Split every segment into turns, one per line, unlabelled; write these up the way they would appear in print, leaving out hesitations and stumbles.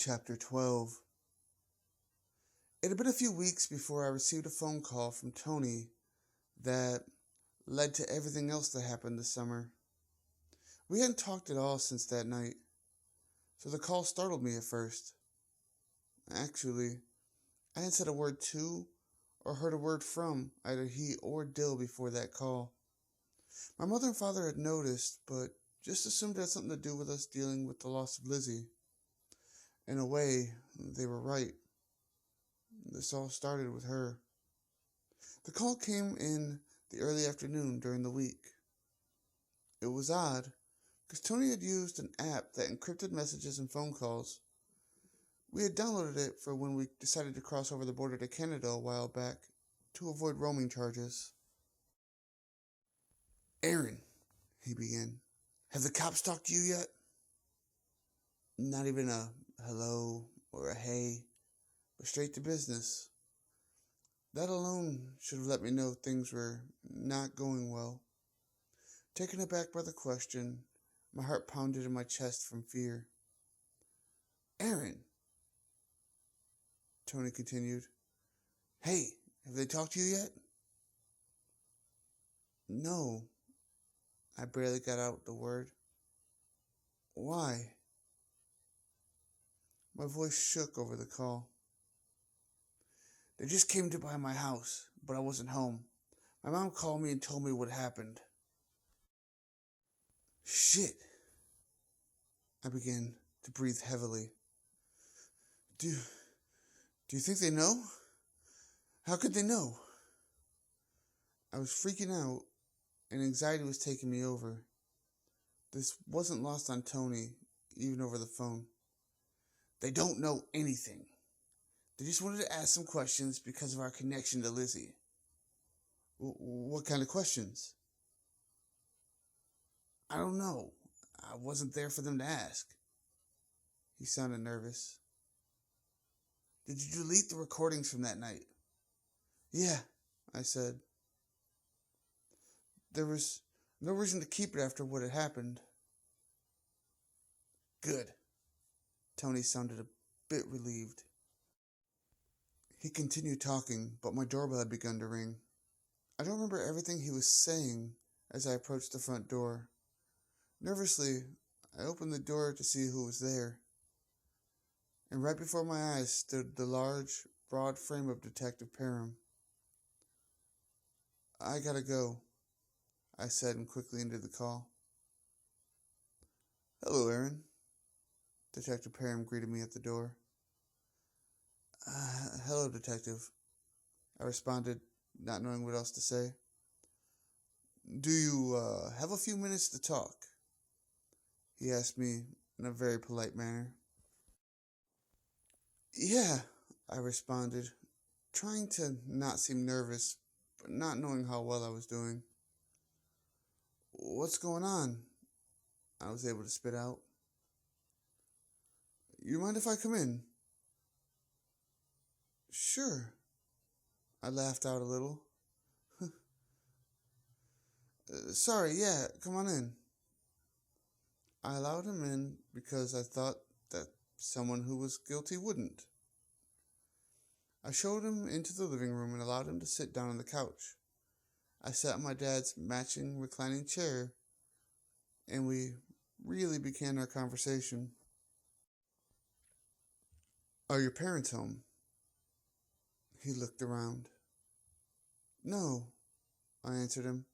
Chapter 12. It had been a few weeks before I received a phone call from Tony that led to everything else that happened this summer. We hadn't talked at all since that night, so the call startled me at first. Actually, I hadn't said a word to or heard a word from either he or Dill before that call. My mother and father had noticed, but just assumed it had something to do with us dealing with the loss of Lizzie. In a way, they were right. This all started with her. The call came in the early afternoon during the week. It was odd, because Tony had used an app that encrypted messages and phone calls. We had downloaded it for when we decided to cross over the border to Canada a while back to avoid roaming charges. "Aaron," he began, "have the cops talked to you yet?" Not even a hello or a hey, but straight to business. That alone should have let me know things were not going well. Taken aback by the question, my heart pounded in my chest from fear. "Aaron," Tony continued. "Hey, have they talked to you yet?" "No," I barely got out the word. "Why?" My voice shook over the call. "They just came to buy my house, but I wasn't home. My mom called me and told me what happened." "Shit." I began to breathe heavily. Do you think they know? How could they know?" I was freaking out, and anxiety was taking me over. This wasn't lost on Tony, even over the phone. "They don't know anything. They just wanted to ask some questions because of our connection to Lizzie." "What kind of questions?" "I don't know. I wasn't there for them to ask." He sounded nervous. "Did you delete the recordings from that night?" "Yeah," I said. "There was no reason to keep it after what had happened." "Good." Tony sounded a bit relieved. He continued talking, but my doorbell had begun to ring. I don't remember everything he was saying as I approached the front door. Nervously, I opened the door to see who was there. And right before my eyes stood the large, broad frame of Detective Parham. "I gotta go," I said and quickly ended the call. "Hello, Aaron." Detective Parham greeted me at the door. Hello, Detective," I responded, not knowing what else to say. "Do you have a few minutes to talk?" he asked me in a very polite manner. "Yeah," I responded, trying to not seem nervous, but not knowing how well I was doing. "What's going on?" I was able to spit out. "You mind if I come in?" "Sure." I laughed out a little. "Sorry, yeah, come on in." I allowed him in because I thought that someone who was guilty wouldn't. I showed him into the living room and allowed him to sit down on the couch. I sat in my dad's matching reclining chair, and we really began our conversation. "Are your parents home?" He looked around. "No," I answered him.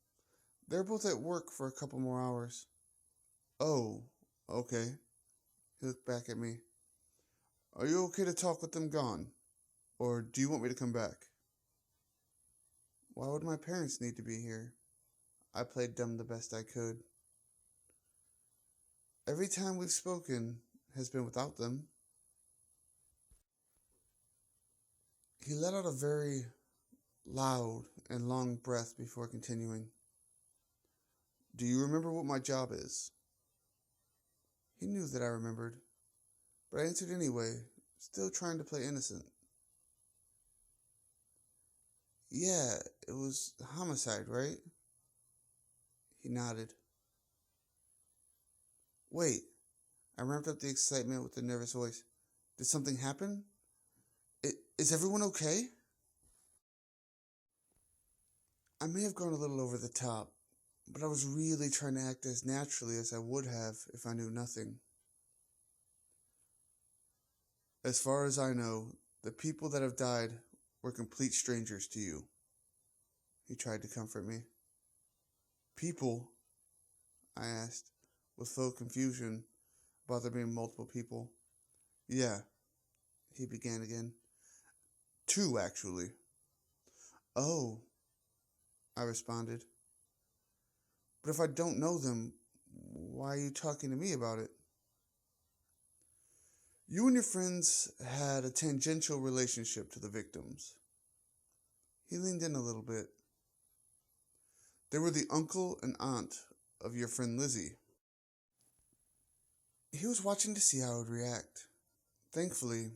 "They're both at work for a couple more hours." "Oh, okay." He looked back at me. "Are you okay to talk with them gone? Or do you want me to come back?" Why would my parents need to be here? I played dumb the best I could. Every time we've spoken has been without them. He let out a very loud and long breath before continuing. "Do you remember what my job is?" He knew that I remembered, but I answered anyway, still trying to play innocent. "Yeah, it was homicide, right?" He nodded. "Wait," I ramped up the excitement with a nervous voice. Did something happen? Is everyone okay? I may have gone a little over the top, but I was really trying to act as naturally as I would have if I knew nothing. As far as I know, the people that have died were complete strangers to you. He tried to comfort me. People? I asked, with faux confusion about there being multiple people. Yeah, he began again. 2, actually. Oh, I responded. But if I don't know them, why are you talking to me about it? You and your friends had a tangential relationship to the victims. He leaned in a little bit. They were the uncle and aunt of your friend Lizzie. He was watching to see how I would react. Thankfully,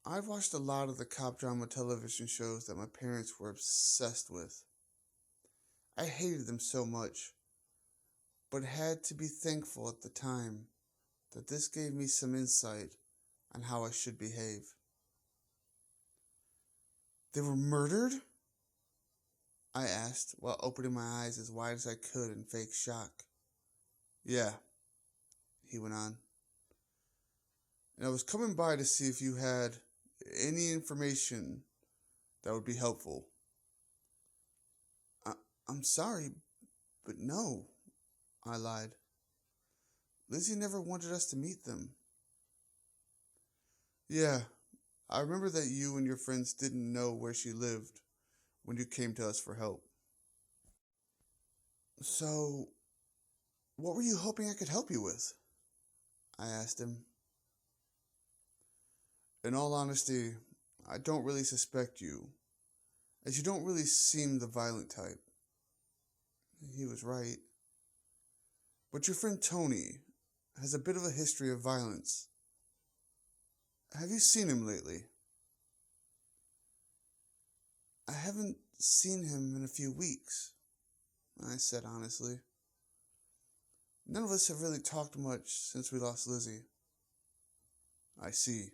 I'd watched a lot of the cop drama television shows that my parents were obsessed with. I hated them so much, but had to be thankful at the time that this gave me some insight on how I should behave. They were murdered? I asked while opening my eyes as wide as I could in fake shock. Yeah, he went on. And I was coming by to see if you had any information that would be helpful. I'm sorry, but no, I lied. Lizzie never wanted us to meet them. Yeah, I remember that you and your friends didn't know where she lived when you came to us for help. So, what were you hoping I could help you with? I asked him. In all honesty, I don't really suspect you, as you don't really seem the violent type. He was right. But your friend Tony has a bit of a history of violence. Have you seen him lately? I haven't seen him in a few weeks, I said honestly. None of us have really talked much since we lost Lizzie. I see.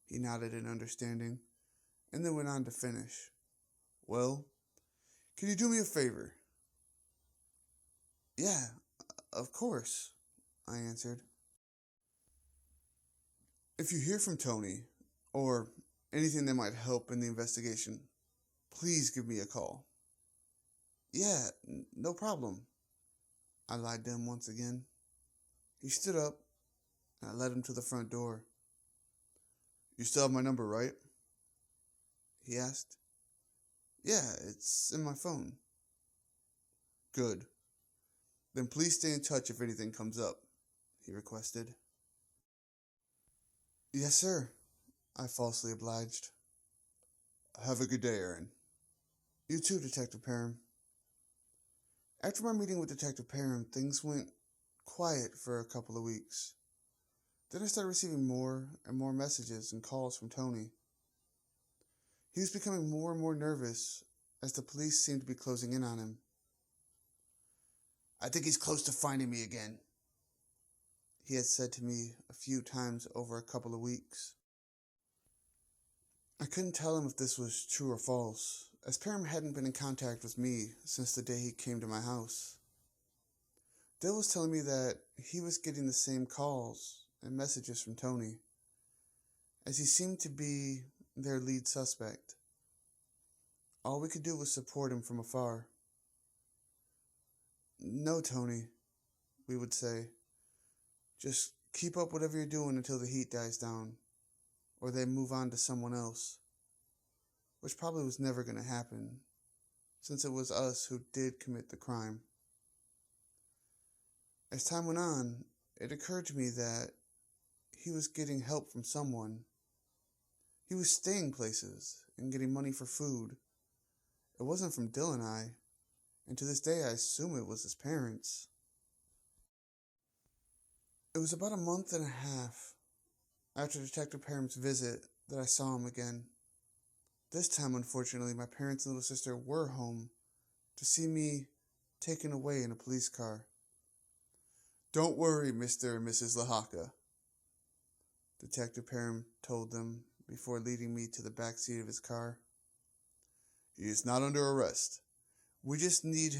He nodded in understanding, and then went on to finish. Well, can you do me a favor? Yeah, of course, I answered. If you hear from Tony, or anything that might help in the investigation, please give me a call. Yeah, no problem. I lied to him once again. He stood up, and I led him to the front door. You still have my number, right? He asked. Yeah, it's in my phone. Good. Then please stay in touch if anything comes up, he requested. Yes, sir, I falsely obliged. Have a good day, Aaron. You too, Detective Parham. After my meeting with Detective Parham, things went quiet for a couple of weeks. Then I started receiving more and more messages and calls from Tony. He was becoming more and more nervous as the police seemed to be closing in on him. I think he's close to finding me again, he had said to me a few times over a couple of weeks. I couldn't tell him if this was true or false, as Parham hadn't been in contact with me since the day he came to my house. Dill was telling me that he was getting the same calls and messages from Tony, as he seemed to be their lead suspect. All we could do was support him from afar. No, Tony, we would say. Just keep up whatever you're doing until the heat dies down, or they move on to someone else. Which probably was never going to happen, since it was us who did commit the crime. As time went on, it occurred to me that he was getting help from someone. He was staying places and getting money for food. It wasn't from Dill and I, and to this day I assume it was his parents. It was about a month and a half after Detective Parham's visit that I saw him again. This time, unfortunately, my parents and little sister were home to see me taken away in a police car. Don't worry, Mr. and Mrs. Lahaka, Detective Parham told them before leading me to the back seat of his car. He is not under arrest. We just need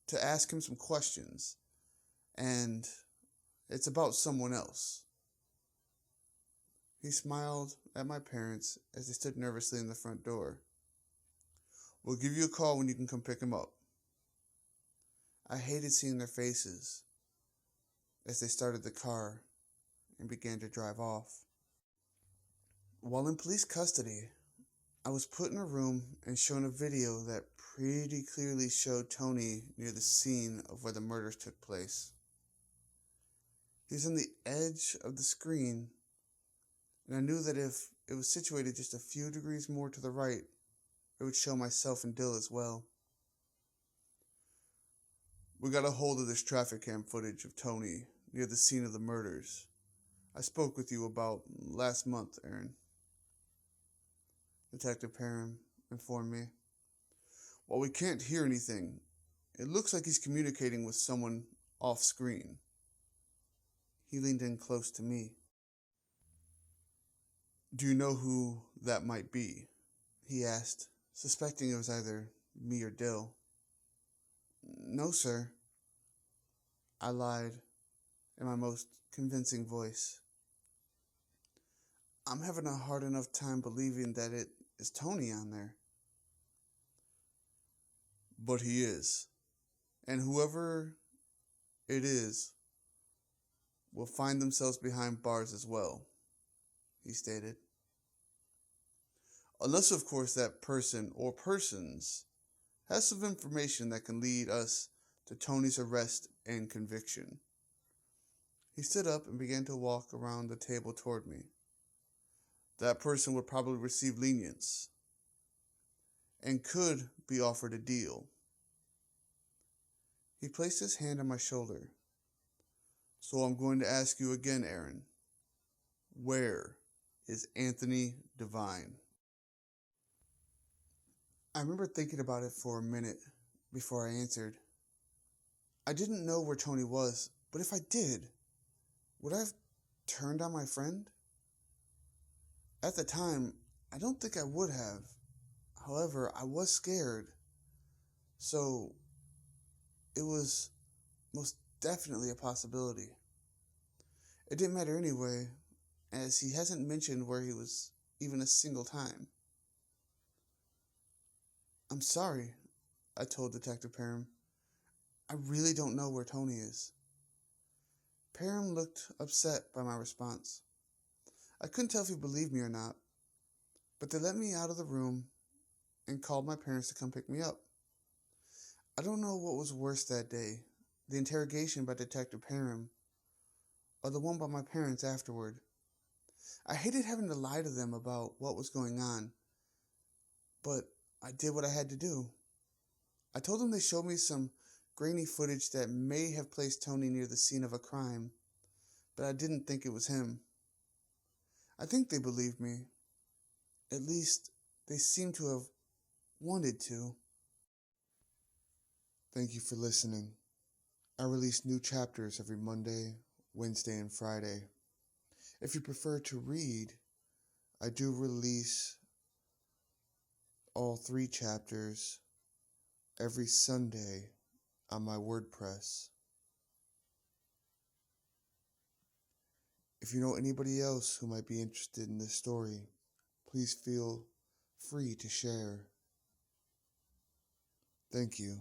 to ask him some questions, and it's about someone else. He smiled at my parents as they stood nervously in the front door. We'll give you a call when you can come pick him up. I hated seeing their faces as they started the car and began to drive off. While in police custody, I was put in a room and shown a video that pretty clearly showed Tony near the scene of where the murders took place. He was on the edge of the screen, and I knew that if it was situated just a few degrees more to the right, it would show myself and Dill as well. We got a hold of this traffic cam footage of Tony near the scene of the murders I spoke with you about last month, Aaron. Detective Parham informed me. While we can't hear anything, it looks like he's communicating with someone off screen. He leaned in close to me. Do you know who that might be? He asked, suspecting it was either me or Dill. No, sir. I lied in my most convincing voice. I'm having a hard enough time believing that it is Tony on there. But he is. And whoever it is will find themselves behind bars as well, he stated. Unless, of course, that person or persons has some information that can lead us to Tony's arrest and conviction. He stood up and began to walk around the table toward me. That person would probably receive lenience and could be offered a deal. He placed his hand on my shoulder. So I'm going to ask you again, Aaron. Where is Anthony Devine? I remember thinking about it for a minute before I answered. I didn't know where Tony was, but if I did, would I have turned on my friend? At the time, I don't think I would have. However, I was scared. So, it was most definitely a possibility. It didn't matter anyway, as he hasn't mentioned where he was even a single time. I'm sorry, I told Detective Parham. I really don't know where Tony is. Parham looked upset by my response. I couldn't tell if he believed me or not, but they let me out of the room and called my parents to come pick me up. I don't know what was worse that day, the interrogation by Detective Parham or the one by my parents afterward. I hated having to lie to them about what was going on, but I did what I had to do. I told them they showed me some grainy footage that may have placed Tony near the scene of a crime, but I didn't think it was him. I think they believed me. At least, they seem to have wanted to. Thank you for listening. I release new chapters every Monday, Wednesday, and Friday. If you prefer to read, I do release all 3 chapters every Sunday on my Wordpress. If you know anybody else who might be interested in this story, please feel free to share. Thank you.